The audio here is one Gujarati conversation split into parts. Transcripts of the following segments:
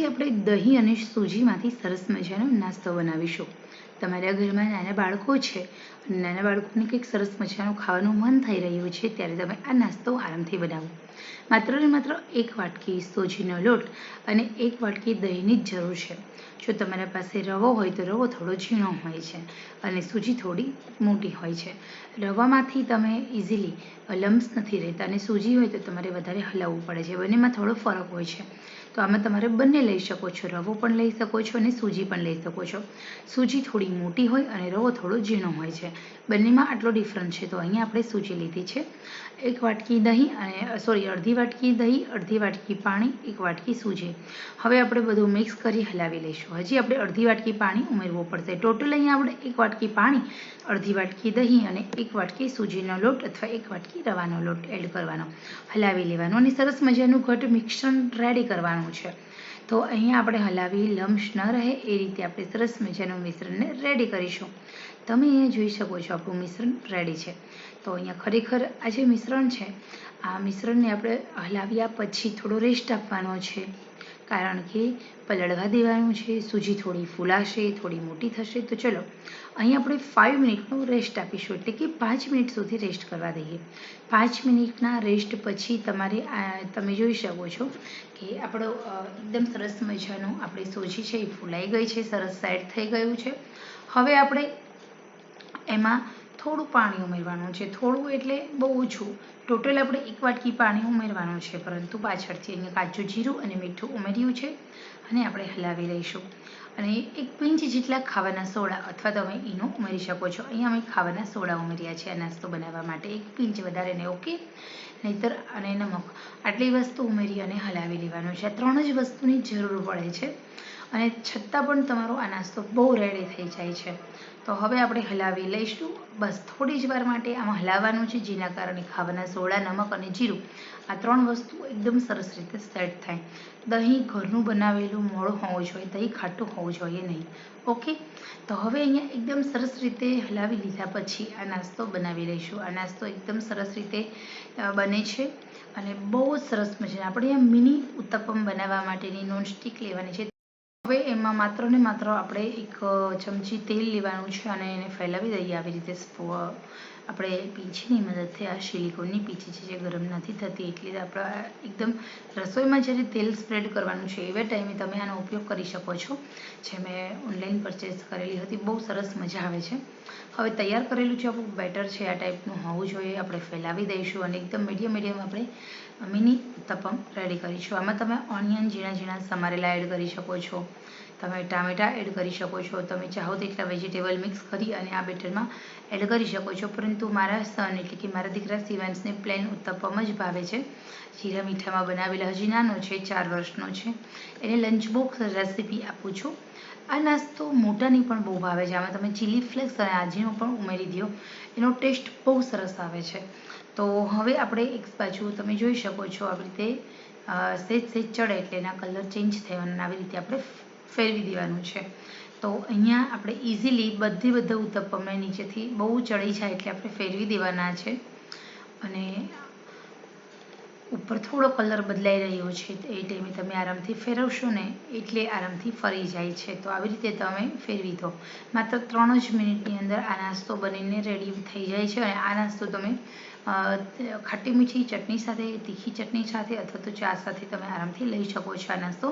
આજે આપણે દહીં અને સૂજીમાંથી સરસ મજાનો નાસ્તો બનાવીશું. તમારા ઘરમાં નાના બાળકો છે અને નાના બાળકોને કંઈક સરસ મજાનું ખાવાનું મન થઈ રહ્યું છે ત્યારે તમે આ નાસ્તો આરામથી બનાવો. માત્ર ને માત્ર 1 વાટકી સૂજીનો લોટ અને 1 વાટકી દહીંની જ જરૂર છે. જો તમારા પાસે રવો હોય તો રવો થોડો ઝીણો હોય છે અને સૂજી થોડી મોટી હોય છે. રવામાંથી તમે ઇઝીલી લમ્સ નથી રહેતા અને સૂજી હોય તો તમારે વધારે હલાવવું પડે છે. બંનેમાં થોડો ફરક હોય છે. તો આમાં તમારે બંને લઈ શકો છો, રવો પણ લઈ શકો છો અને સૂજી પણ લઈ શકો છો. સૂજી થોડી મોટી હોય અને રવો થોડો ઝીણો હોય છે. બંનેમાં આટલો ડિફરન્સ છે. તો અહીંયા આપણે સૂજી લીધી છે. 1 વાટકી દહીં અને અડધી વાટકી દહીં, અડધી વાટકી પાણી, 1 વાટકી સૂજી. હવે આપણે બધું મિક્સ કરી હલાવી લઈશું. હજી આપણે અડધી વાટકી પાણી ઉમેરવું પડશે. ટોટલ અહીંયા આપણે 1 વાટકી પાણી, અડધી વાટકી દહીં અને 1 વાટકી સૂજીનો લોટ અથવા 1 વાટકી રવાનો લોટ એડ કરવાનો, હલાવી લેવાનો અને સરસ મજાનું ઘટ મિશ્રણ રેડી કરવાનું છે. તો અહીંયા આપણે હલાવી લમ્સ ન રહે એ રીતે આપણે સરસ મજાનું મિશ્રણને રેડી કરીશું. તમે અહીંયા જોઈ શકો છો આપણું મિશ્રણ રેડી છે. તો અહીંયા ખરેખર આ જે મિશ્રણ છે આ મિશ્રણને આપણે હલાવ્યા પછી થોડો રેસ્ટ આપવાનો છે, કારણ કે પલળવા દેવાનું છે. સૂજી થોડી ફૂલાશે, થોડી મોટી થશે. તો ચલો અહીં આપણે 5 મિનિટનો રેસ્ટ આપીશું, એટલે કે 5 મિનિટ સુધી રેસ્ટ કરવા દઈએ. 5 મિનિટના રેસ્ટ પછી તમે જોઈ શકો છો કે આપણો એકદમ સરસ મજાનું આપણી સૂજી છે એ ફૂલાઈ ગઈ છે, સરસ સેટ થઈ ગયું છે. હવે આપણે એમાં થોડું પાણી ઉમેરવાનું છે. થોડું એટલે બહુ ઓછું. ટોટલ આપણે 1 વાટકી પાણી ઉમેરવાનું છે, પરંતુ પાછળથી અહીંયા કાચું જીરું અને મીઠું ઉમેર્યું છે અને આપણે હલાવી લઈશું. અને 1 પિંચ જેટલા ખાવાના સોડા અથવા તમે ઈનો ઉમેરી શકો છો. અહીંયા અમે ખાવાના સોડા ઉમેર્યા છે આ નાસ્તો બનાવવા માટે, 1 પિંચ વધારે ને ઓકે, નહીંતર અને નમક આટલી વસ્તુ ઉમેરી અને હલાવી લેવાનું છે. આ 3 જ વસ્તુની જરૂર પડે છે અને છતાં પણ તમારો આ નાસ્તો બહુ રેડી થઈ જાય છે. તો હવે આપણે હલાવી લઈશું. બસ થોડી જ વાર માટે આમાં હલાવવાનું છે, જેના કારણે ખાવાના સોડા, નમક અને જીરું આ 3 વસ્તુ એકદમ સરસ રીતે સેટ થાય. દહીં ઘરનું બનાવેલું મોળું હોવું જોઈએ, દહીં ખાટું હોવું જોઈએ નહીં. ઓકે, તો હવે અહીંયા એકદમ સરસ રીતે હલાવી લીધા પછી આ નાસ્તો બનાવી લઈશું. આ નાસ્તો એકદમ સરસ રીતે બને છે અને બહુ જ સરસ મજા. આપણે અહીંયા મિની ઉત્તપમ બનાવવા માટેની નોનસ્ટિક લેવાની છે. હવે એમાં માત્ર ને માત્ર આપણે 1 ચમચી તેલ લેવાનું છે અને એને ફેલાવી દઈએ આવી રીતે. આપણે પીંછીની મદદથી, આ સિલિકોનની પીંછી છે જે ગરમ નથી થતી, એટલે આપણે એકદમ રસોઈમાં જ્યારે તેલ સ્પ્રેડ કરવાનું છે એવા ટાઈમે તમે આનો ઉપયોગ કરી શકો છો, જે મેં ઓનલાઈન પરચેસ કરેલી હતી. બહુ સરસ મજા આવે છે. હવે તૈયાર કરેલું છે આપણું બેટર છે, આ ટાઈપનું હોવું જોઈએ. આપણે ફેલાવી દઈશું અને એકદમ મીડિયમ આપણે મિની ઉત્તપમ રેડી કરીશું. આમાં તમે ઓનિયન ઝીણા ઝીણા સમારેલા એડ કરી શકો છો, તમે ટામેટાં એડ કરી શકો છો, તમે ચાહો તેટલા વેજીટેબલ મિક્સ કરી અને આ બેટરમાં એડ કરી શકો છો. પરંતુ મારા સન એટલે કે મારા દીકરા શિવાંશને પ્લેન ઉત્તપમ જ ભાવે છે, જીરા મીઠામાં બનાવેલા. હજી નાનો છે, 4 વર્ષનો છે. એને લંચ બોક્સ રેસીપી આપું છું. આ નાસ્તો મોટાની પણ બહુ ભાવે છે. આમાં તમે ચીલી ફ્લેક્સ અને આજીનો પણ ઉમેરી દો, એનો ટેસ્ટ બહુ સરસ આવે છે. તો હવે આપણે એક બાજુ તમે જોઈ શકો છો આવી રીતે સેજ ચડે એટલે એના કલર ચેન્જ થવાના, આવી રીતે આપણે ફેરવી દેવાનું છે. તો અહીંયા આપણે ઇઝીલી બધા ઉત્તપમને નીચેથી બહુ ચડી જાય એટલે આપણે ફેરવી દેવાના છે અને ઉપર થોડો કલર બદલાઈ રહ્યો છે એ ટાઈમે તમે આરામથી ફેરવશો ને એટલે આરામથી ફરી જાય છે. તો આવી રીતે તમે ફેરવી દો. માત્ર 3 જ મિનિટની અંદર આ નાસ્તો બનીને રેડી થઈ જાય છે અને આ નાસ્તો તમે ખાટી મીઠી ચટણી સાથે, તીખી ચટણી સાથે અથવા તો ચા સાથે તમે આરામથી લઈ શકો છો આ નાસ્તો.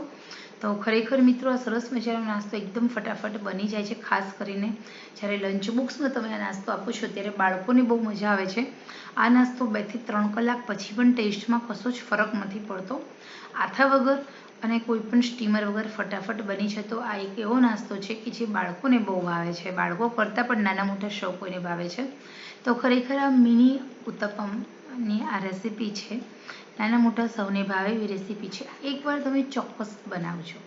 તો ખરેખર મિત્રો, આ સરસ મજાનો નાસ્તો એકદમ ફટાફટ બની જાય છે. ખાસ કરીને જ્યારે લંચ બોક્સમાં તમે આ નાસ્તો આપો છો ત્યારે બાળકોને બહુ મજા આવે છે. આ નાસ્તો 2 થી 3 કલાક પછી પણ ટેસ્ટમાં કશો જ ફરક નથી પડતો. આથા વગર અને કોઈ પણ સ્ટીમર વગર ફટાફટ બની જતો આ એક એવો નાસ્તો છે કે જે બાળકોને બહુ ભાવે છે. બાળકો કરતાં પણ નાના મોટા સૌ કોઈને ભાવે છે. તો ખરેખર આ મિની ઉત્તપમની આ રેસીપી છે, નાના મોટા સૌને ભાવે એવી રેસીપી છે. એકવાર તમે ચોક્કસ બનાવજો.